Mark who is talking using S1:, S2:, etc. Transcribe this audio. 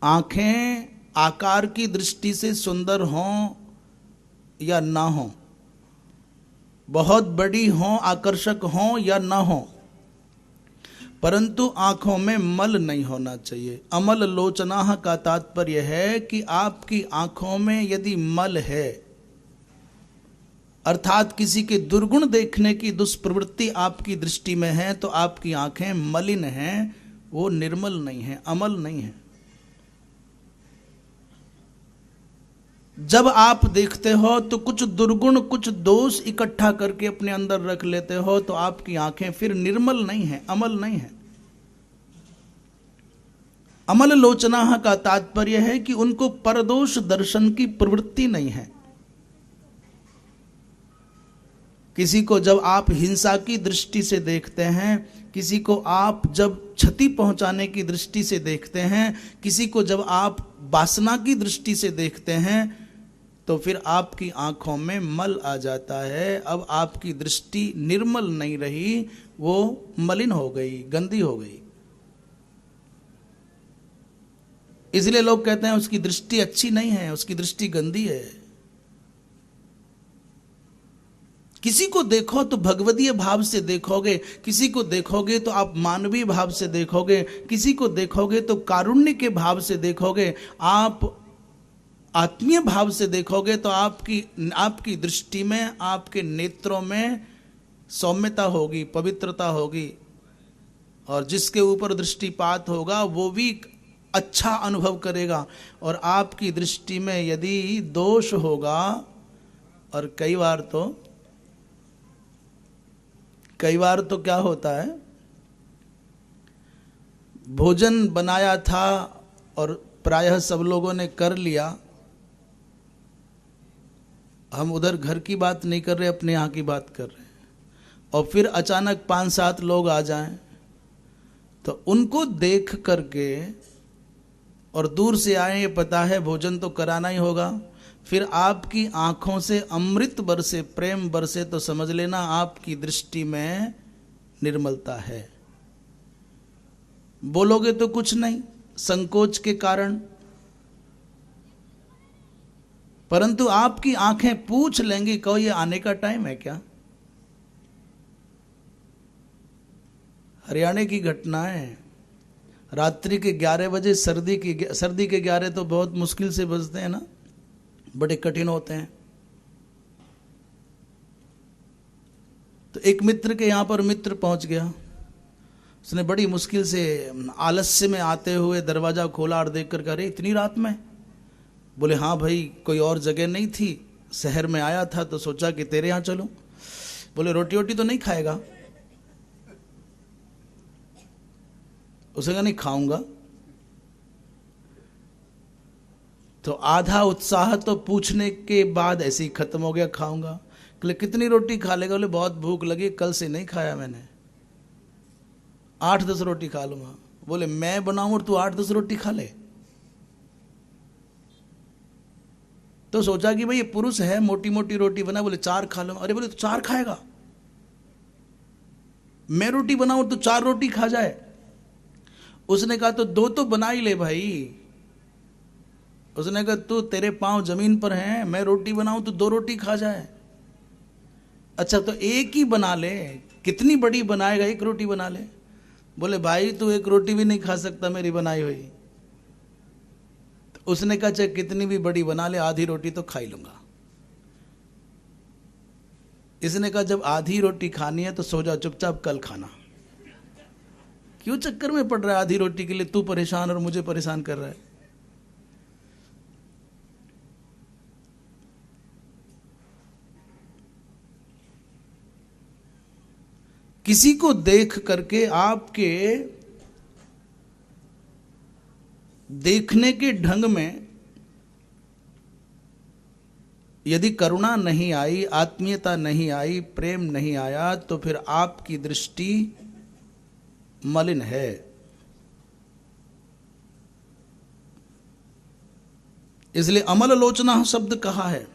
S1: आंखें आकार की दृष्टि से सुंदर हों या ना हों, बहुत बड़ी हों, आकर्षक हों या ना हों, परंतु आंखों में मल नहीं होना चाहिए। अमल लोचना का तात्पर्य है कि आपकी आंखों में यदि मल है, अर्थात किसी के दुर्गुण देखने की दुष्प्रवृत्ति आपकी दृष्टि में है, तो आपकी आंखें मलिन हैं, वो निर्मल नहीं है, अमल नहीं है। जब आप देखते हो तो कुछ दुर्गुण, कुछ दोष इकट्ठा करके अपने अंदर रख लेते हो, तो आपकी आंखें फिर निर्मल नहीं है, अमल नहीं है। अमल लोचना का तात्पर्य है कि उनको परदोष दर्शन की प्रवृत्ति नहीं है। किसी को जब आप हिंसा की दृष्टि से देखते हैं, किसी को आप जब क्षति पहुंचाने की दृष्टि से देखते हैं, किसी को जब आप वासना की दृष्टि से देखते हैं, तो फिर आपकी आंखों में मल आ जाता है। अब आपकी दृष्टि निर्मल नहीं रही, वो मलिन हो गई, गंदी हो गई। इसलिए लोग कहते हैं उसकी दृष्टि अच्छी नहीं है, उसकी दृष्टि गंदी है। किसी को देखो तो भगवदीय भाव से देखोगे, किसी को देखोगे तो आप मानवीय भाव से देखोगे, किसी को देखोगे तो कारुण्य के भाव से देखोगे, आप आत्मीय भाव से देखोगे, तो आपकी दृष्टि में, आपके नेत्रों में सौम्यता होगी, पवित्रता होगी, और जिसके ऊपर दृष्टिपात होगा वो भी अच्छा अनुभव करेगा। और आपकी दृष्टि में यदि दोष होगा, और कई बार तो क्या होता है, भोजन बनाया था और प्रायः सब लोगों ने कर लिया, हम उधर घर की बात नहीं कर रहे, अपने यहाँ की बात कर रहे हैं, और फिर अचानक 5-7 लोग आ जाएं, तो उनको देख करके, और दूर से आए, ये पता है भोजन तो कराना ही होगा, फिर आपकी आंखों से अमृत बरसे, प्रेम बरसे, तो समझ लेना आपकी दृष्टि में निर्मलता है। बोलोगे तो कुछ नहीं, संकोच के कारण, परंतु आपकी आंखें पूछ लेंगी, कहो ये आने का टाइम है क्या। हरियाणा की घटना है, रात्रि के 11 बजे, सर्दी के 11 तो बहुत मुश्किल से बजते हैं ना, बड़े कठिन होते हैं। तो एक मित्र के यहाँ पर मित्र पहुंच गया, उसने बड़ी मुश्किल से आलस्य में आते हुए दरवाजा खोला और देख कर, अरे इतनी रात में? बोले हाँ भाई, कोई और जगह नहीं थी, शहर में आया था तो सोचा कि तेरे यहाँ चलूं। बोले रोटी वोटी तो नहीं खाएगा? उसने कहा नहीं खाऊंगा। तो आधा उत्साह तो पूछने के बाद ऐसे ही खत्म हो गया, खाऊंगा। बोले कितनी रोटी खा लेगा? बोले बहुत भूख लगी, कल से नहीं खाया मैंने, 8-10 रोटी खा लूंगा। बोले मैं बनाऊं और तू 8-10 रोटी खा ले? तो सोचा कि भाई ये पुरुष है, मोटी मोटी रोटी बना, बोले 4 खा लूंगा। अरे बोले तो 4 खाएगा? मैं रोटी बनाऊं तो 4 रोटी खा जाए? उसने कहा तो 2 तो बना ही ले भाई। उसने कहा तू, तेरे पांव जमीन पर हैं, मैं रोटी बनाऊं तो 2 रोटी खा जाए? अच्छा तो एक ही बना ले, कितनी बड़ी बनाएगा, 1 रोटी बना ले। बोले भाई तू 1 रोटी भी नहीं खा सकता मेरी बनाई हुई। तो उसने कहा चाहे कितनी भी बड़ी बना ले, आधी रोटी तो खा ही लूंगा। इसने कहा जब आधी रोटी खानी है तो सो जा चुपचाप, कल खाना। क्यों चक्कर में पड़ रहा है आधी रोटी के लिए? तू परेशान और मुझे परेशान कर रहा है। किसी को देख करके आपके देखने के ढंग में यदि करुणा नहीं आई, आत्मीयता नहीं आई, प्रेम नहीं आया, तो फिर आपकी दृष्टि मलिन है। इसलिए अमल लोचना शब्द कहा है।